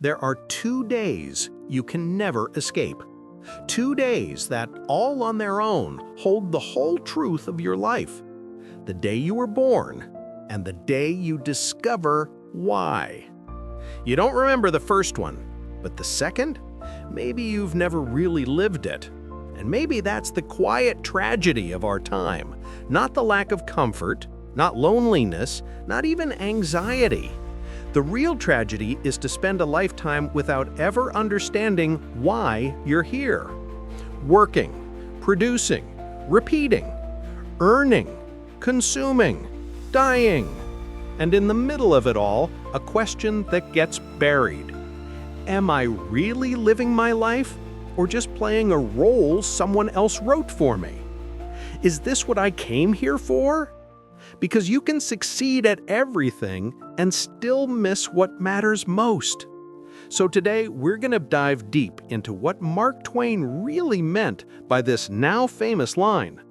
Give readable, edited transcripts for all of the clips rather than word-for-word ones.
There are 2 days you can never escape. 2 days that, all on their own, hold the whole truth of your life. The day you were born and the day you discover why. You don't remember the first one, but the second? Maybe you've never really lived it. And maybe that's the quiet tragedy of our time. Not the lack of comfort, not loneliness, not even anxiety. The real tragedy is to spend a lifetime without ever understanding why you're here. Working, producing, repeating, earning, consuming, dying. And in the middle of it all, a question that gets buried. Am I really living my life, or just playing a role someone else wrote for me? Is this what I came here for? Because you can succeed at everything and still miss what matters most. So today, we're going to dive deep into what Mark Twain really meant by this now famous line.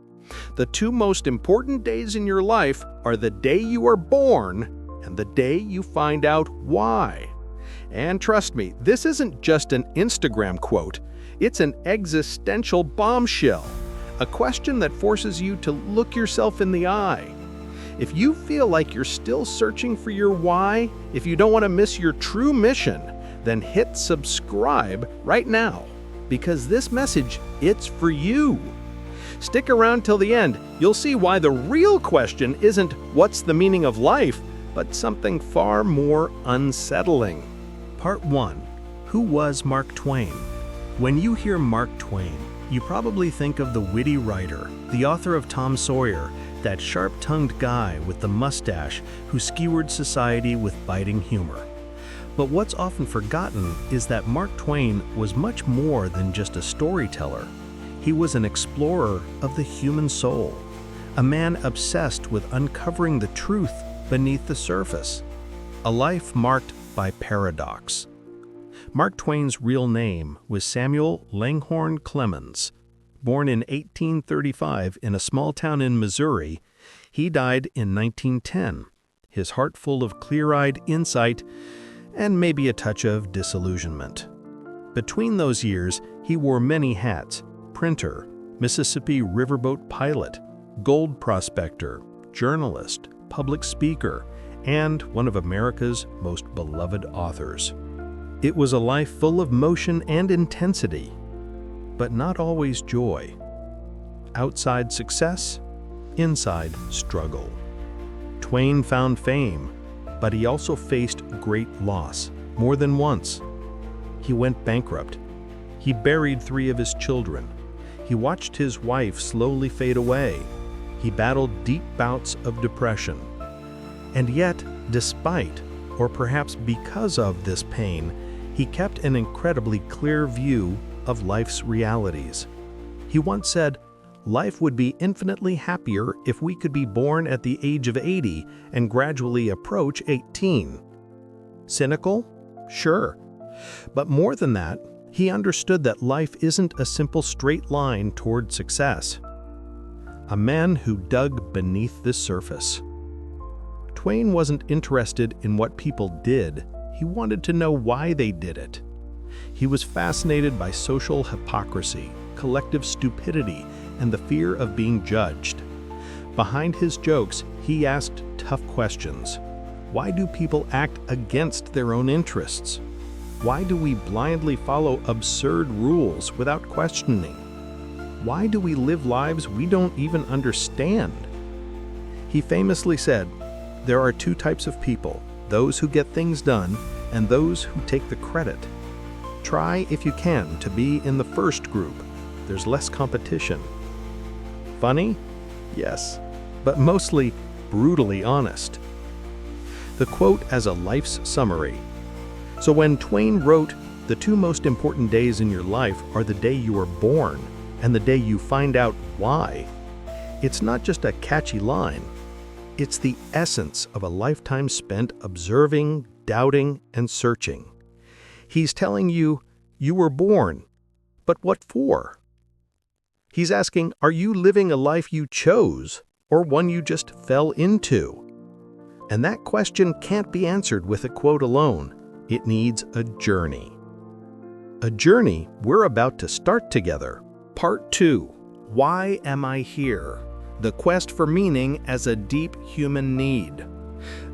The 2 most important days in your life are the day you are born and the day you find out why. And trust me, this isn't just an Instagram quote. It's an existential bombshell, a question that forces you to look yourself in the eye. If you feel like you're still searching for your why, if you don't want to miss your true mission, then hit subscribe right now, because this message, it's for you. Stick around till the end. You'll see why the real question isn't what's the meaning of life, but something far more unsettling. Part 1. Who was Mark Twain? When you hear Mark Twain, you probably think of the witty writer, the author of Tom Sawyer, that sharp-tongued guy with the mustache who skewered society with biting humor. But what's often forgotten is that Mark Twain was much more than just a storyteller. He was an explorer of the human soul, a man obsessed with uncovering the truth beneath the surface, a life marked by paradox. Mark Twain's real name was Samuel Langhorne Clemens. Born in 1835 in a small town in Missouri, he died in 1910, his heart full of clear-eyed insight and maybe a touch of disillusionment. Between those years, he wore many hats: printer, Mississippi riverboat pilot, gold prospector, journalist, public speaker, and one of America's most beloved authors. It was a life full of motion and intensity, but not always joy. Outside success, inside struggle. Twain found fame, but he also faced great loss, more than once. He went bankrupt. He buried 3 of his children. He watched his wife slowly fade away. He battled deep bouts of depression. And yet, despite, or perhaps because of this pain, he kept an incredibly clear view of life's realities. He once said, "Life would be infinitely happier if we could be born at the age of 80 and gradually approach 18. Cynical? Sure. But more than that, he understood that life isn't a simple straight line toward success. A man who dug beneath the surface. Twain wasn't interested in what people did. He wanted to know why they did it. He was fascinated by social hypocrisy, collective stupidity, and the fear of being judged. Behind his jokes, he asked tough questions. Why do people act against their own interests? Why do we blindly follow absurd rules without questioning? Why do we live lives we don't even understand? He famously said, "There are 2 types of people, those who get things done and those who take the credit. Try, if you can, to be in the first group. There's less competition." Funny? Yes, but mostly brutally honest. The quote as a life's summary. So when Twain wrote, "The 2 most important days in your life are the day you are born and the day you find out why," it's not just a catchy line. It's the essence of a lifetime spent observing, doubting, and searching. He's telling you, you were born, but what for? He's asking, are you living a life you chose or one you just fell into? And that question can't be answered with a quote alone. It needs a journey. A journey we're about to start together. Part 2. Why am I here? The quest for meaning as a deep human need.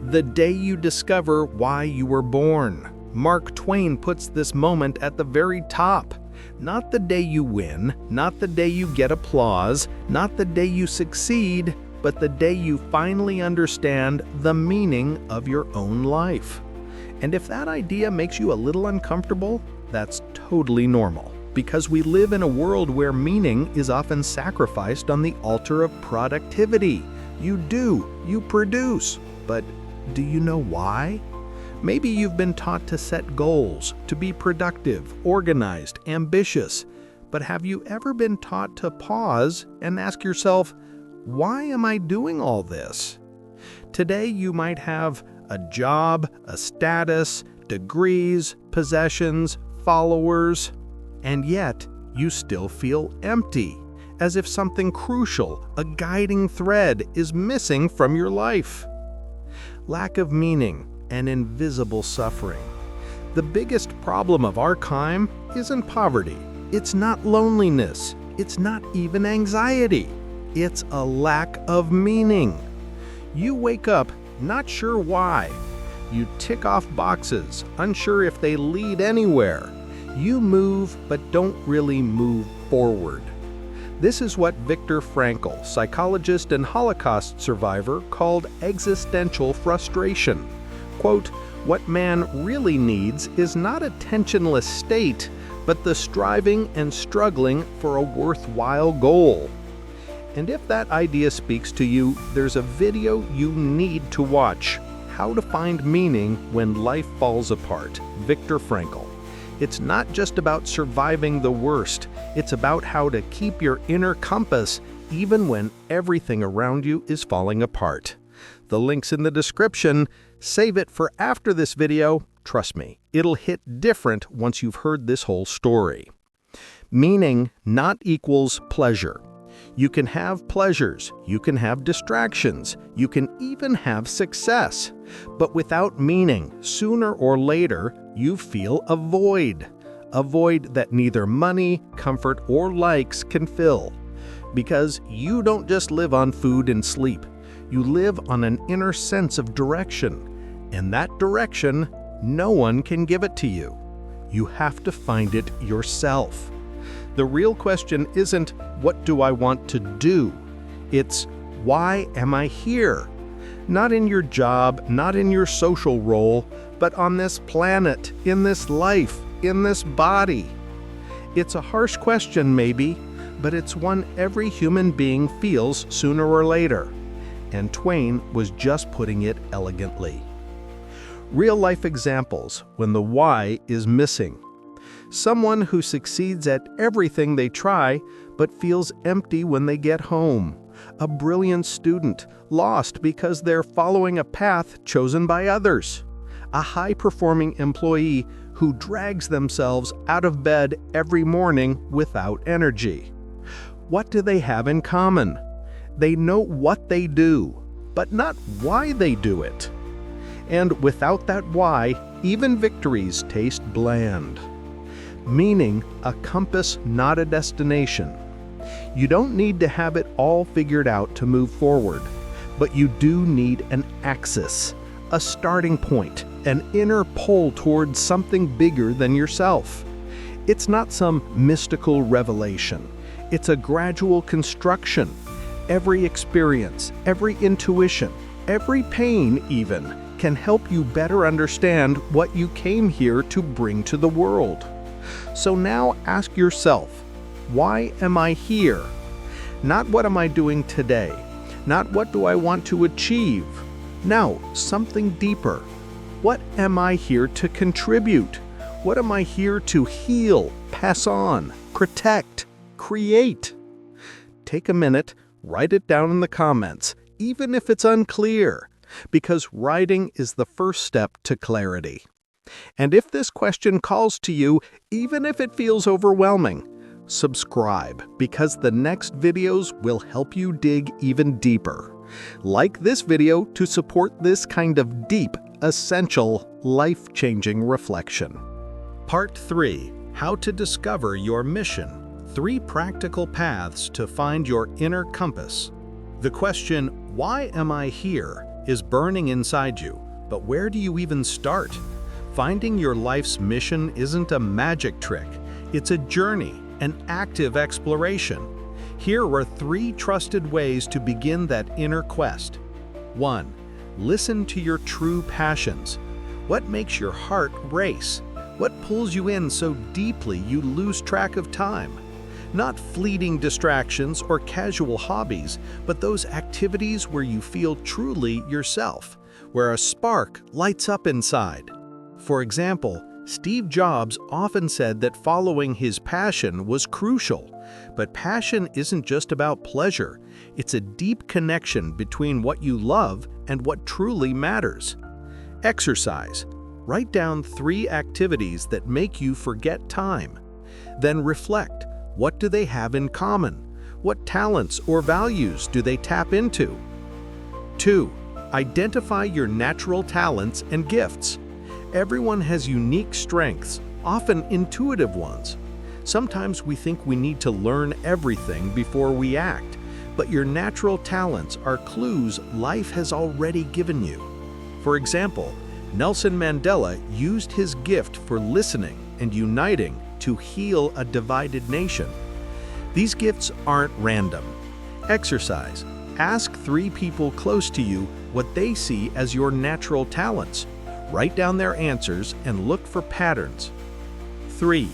The day you discover why you were born. Mark Twain puts this moment at the very top. Not the day you win, not the day you get applause, not the day you succeed, but the day you finally understand the meaning of your own life. And if that idea makes you a little uncomfortable, that's totally normal, because we live in a world where meaning is often sacrificed on the altar of productivity. You do, you produce, but do you know why? Maybe you've been taught to set goals, to be productive, organized, ambitious, but have you ever been taught to pause and ask yourself, why am I doing all this? Today you might have a job, a status, degrees, possessions, followers, and yet you still feel empty, as if something crucial, a guiding thread, is missing from your life. Lack of meaning and invisible suffering. The biggest problem of our time isn't poverty. It's not loneliness. It's not even anxiety. It's a lack of meaning. You wake up not sure why. You tick off boxes, unsure if they lead anywhere. You move but don't really move forward. This is what Viktor Frankl, psychologist and Holocaust survivor, called existential frustration. Quote, "What man really needs is not a tensionless state, but the striving and struggling for a worthwhile goal." And if that idea speaks to you, there's a video you need to watch. How to Find Meaning When Life Falls Apart, Viktor Frankl. It's not just about surviving the worst, it's about how to keep your inner compass even when everything around you is falling apart. The link's in the description. Save it for after this video. Trust me, it'll hit different once you've heard this whole story. Meaning not equals pleasure. You can have pleasures, you can have distractions, you can even have success. But without meaning, sooner or later, you feel a void that neither money, comfort, or likes can fill. Because you don't just live on food and sleep. You live on an inner sense of direction. And that direction, no one can give it to you. You have to find it yourself. The real question isn't, what do I want to do? It's, why am I here? Not in your job, not in your social role, but on this planet, in this life, in this body. It's a harsh question maybe, but it's one every human being feels sooner or later. And Twain was just putting it elegantly. Real-life examples when the why is missing. Someone who succeeds at everything they try, but feels empty when they get home. A brilliant student, lost because they're following a path chosen by others. A high-performing employee who drags themselves out of bed every morning without energy. What do they have in common? They know what they do, but not why they do it. And without that why, even victories taste bland. Meaning, a compass, not a destination. You don't need to have it all figured out to move forward, but you do need an axis, a starting point, an inner pull towards something bigger than yourself. It's not some mystical revelation. It's a gradual construction. Every experience, every intuition, every pain even, can help you better understand what you came here to bring to the world. So now ask yourself, why am I here? Not what am I doing today? Not what do I want to achieve? No, something deeper. What am I here to contribute? What am I here to heal, pass on, protect, create? Take a minute, write it down in the comments, even if it's unclear, because writing is the first step to clarity. And if this question calls to you, even if it feels overwhelming, subscribe, because the next videos will help you dig even deeper. Like this video to support this kind of deep, essential, life-changing reflection. Part 3. How to discover your mission. 3 practical paths to find your inner compass. The question, "Why am I here?" is burning inside you, but where do you even start? Finding your life's mission isn't a magic trick. It's a journey, an active exploration. Here are 3 trusted ways to begin that inner quest. 1. Listen to your true passions. What makes your heart race? What pulls you in so deeply you lose track of time? Not fleeting distractions or casual hobbies, but those activities where you feel truly yourself, where a spark lights up inside. For example, Steve Jobs often said that following his passion was crucial. But passion isn't just about pleasure. It's a deep connection between what you love and what truly matters. Exercise. Write down 3 activities that make you forget time. Then reflect. What do they have in common? What talents or values do they tap into? 2. Identify your natural talents and gifts. Everyone has unique strengths, often intuitive ones. Sometimes we think we need to learn everything before we act, but your natural talents are clues life has already given you. For example, Nelson Mandela used his gift for listening and uniting to heal a divided nation. These gifts aren't random. Exercise. Ask 3 people close to you what they see as your natural talents. Write down their answers and look for patterns. 3.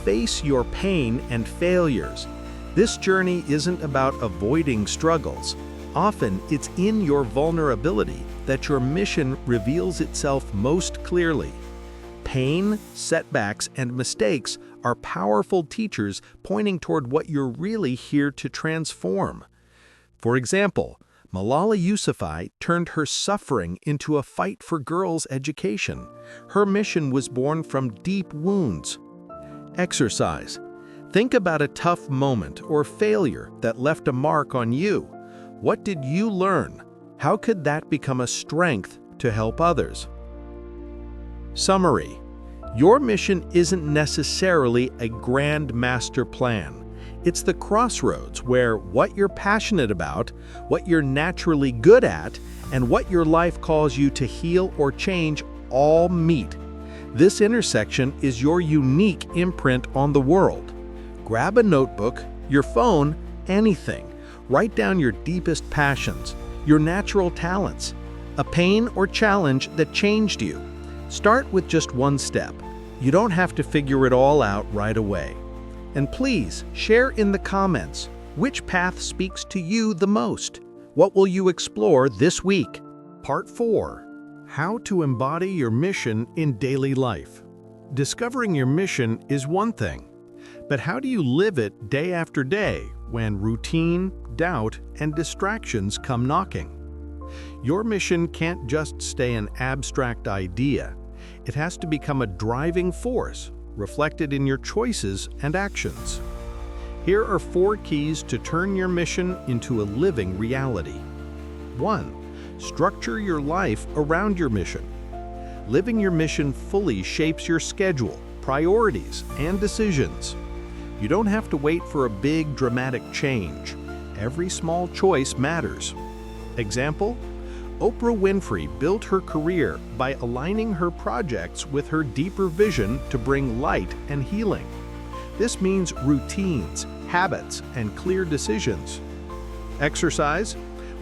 Face your pain and failures. This journey isn't about avoiding struggles. Often, it's in your vulnerability that your mission reveals itself most clearly. Pain, setbacks, and mistakes are powerful teachers pointing toward what you're really here to transform. For example, Malala Yousafzai turned her suffering into a fight for girls' education. Her mission was born from deep wounds. Exercise. Think about a tough moment or failure that left a mark on you. What did you learn? How could that become a strength to help others? Summary. Your mission isn't necessarily a grand master plan. It's the crossroads where what you're passionate about, what you're naturally good at, and what your life calls you to heal or change all meet. This intersection is your unique imprint on the world. Grab a notebook, your phone, anything. Write down your deepest passions, your natural talents, a pain or challenge that changed you. Start with just 1 step. You don't have to figure it all out right away. And please, share in the comments, which path speaks to you the most? What will you explore this week? Part 4. How to embody your mission in daily life. Discovering your mission is one thing, but how do you live it day after day when routine, doubt, and distractions come knocking? Your mission can't just stay an abstract idea. It has to become a driving force, reflected in your choices and actions. Here are 4 keys to turn your mission into a living reality. 1. Structure your life around your mission. Living your mission fully shapes your schedule, priorities, and decisions. You don't have to wait for a big, dramatic change. Every small choice matters. Example: Oprah Winfrey built her career by aligning her projects with her deeper vision to bring light and healing. This means routines, habits, and clear decisions. Exercise.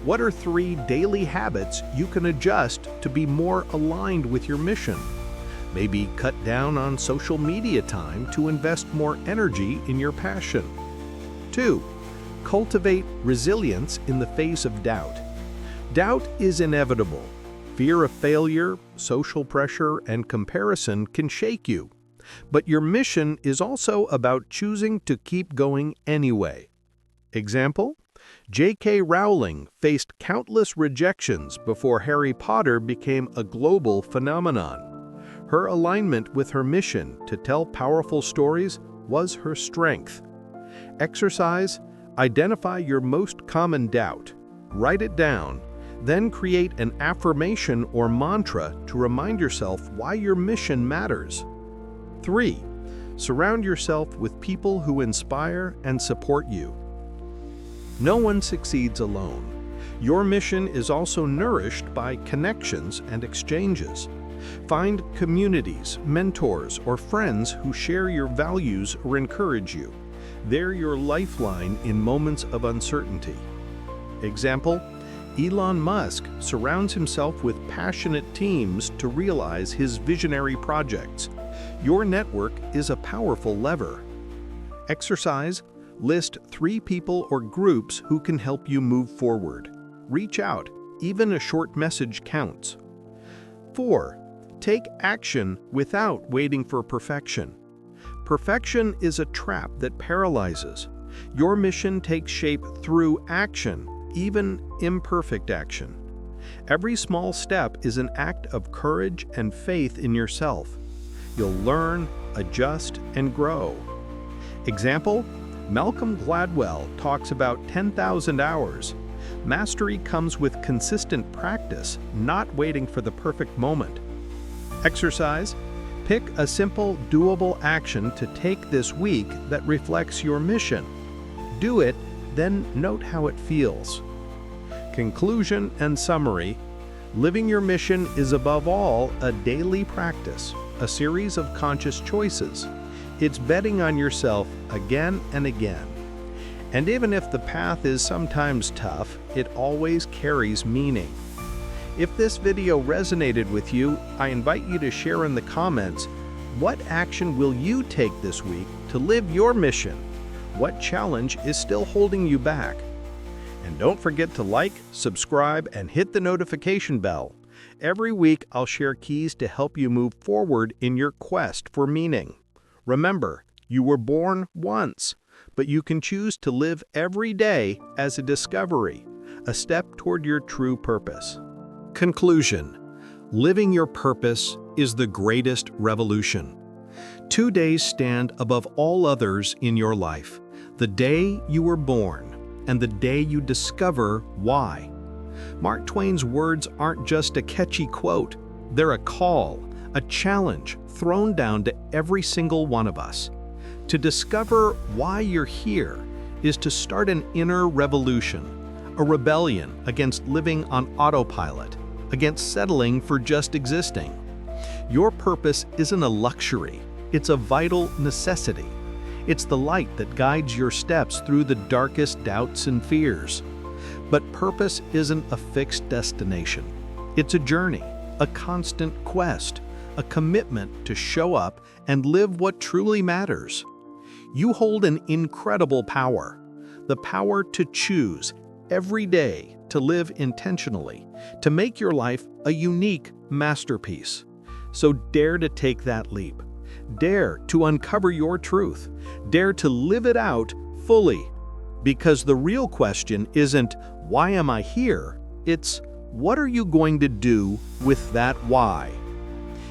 What are 3 daily habits you can adjust to be more aligned with your mission? Maybe cut down on social media time to invest more energy in your passion. 2. Cultivate resilience in the face of doubt. Doubt is inevitable. Fear of failure, social pressure, and comparison can shake you. But your mission is also about choosing to keep going anyway. Example: J.K. Rowling faced countless rejections before Harry Potter became a global phenomenon. Her alignment with her mission to tell powerful stories was her strength. Exercise. Identify your most common doubt. Write it down. Then create an affirmation or mantra to remind yourself why your mission matters. 3. Surround yourself with people who inspire and support you. No one succeeds alone. Your mission is also nourished by connections and exchanges. Find communities, mentors, or friends who share your values or encourage you. They're your lifeline in moments of uncertainty. Example: Elon Musk surrounds himself with passionate teams to realize his visionary projects. Your network is a powerful lever. Exercise: list 3 people or groups who can help you move forward. Reach out, even a short message counts. 4. Take action without waiting for perfection. Perfection is a trap that paralyzes. Your mission takes shape through action, even imperfect action. Every small step is an act of courage and faith in yourself. You'll learn, adjust, and grow. Example: Malcolm Gladwell talks about 10,000 hours. Mastery comes with consistent practice, not waiting for the perfect moment. Exercise: pick a simple, doable action to take this week that reflects your mission. Do it, then note how it feels. Conclusion and summary: living your mission is above all a daily practice, a series of conscious choices. It's betting on yourself again and again. And even if the path is sometimes tough, it always carries meaning. If this video resonated with you, I invite you to share in the comments, what action will you take this week to live your mission? What challenge is still holding you back? And don't forget to like, subscribe, and hit the notification bell. Every week, I'll share keys to help you move forward in your quest for meaning. Remember, you were born once, but you can choose to live every day as a discovery, a step toward your true purpose. Conclusion: living your purpose is the greatest revolution. 2 days stand above all others in your life: the day you were born and the day you discover why. Mark Twain's words aren't just a catchy quote, they're a call, a challenge thrown down to every single one of us. To discover why you're here is to start an inner revolution, a rebellion against living on autopilot, against settling for just existing. Your purpose isn't a luxury, it's a vital necessity. It's the light that guides your steps through the darkest doubts and fears. But purpose isn't a fixed destination. It's a journey, a constant quest, a commitment to show up and live what truly matters. You hold an incredible power, the power to choose every day to live intentionally, to make your life a unique masterpiece. So dare to take that leap. Dare to uncover your truth. Dare to live it out fully. Because the real question isn't, why am I here? It's, what are you going to do with that why?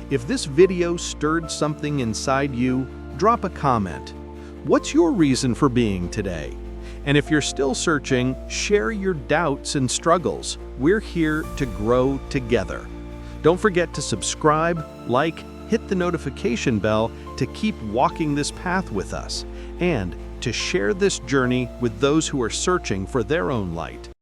If this video stirred something inside you, drop a comment. What's your reason for being today? And if you're still searching, share your doubts and struggles. We're here to grow together. Don't forget to subscribe, like, hit the notification bell to keep walking this path with us, and to share this journey with those who are searching for their own light.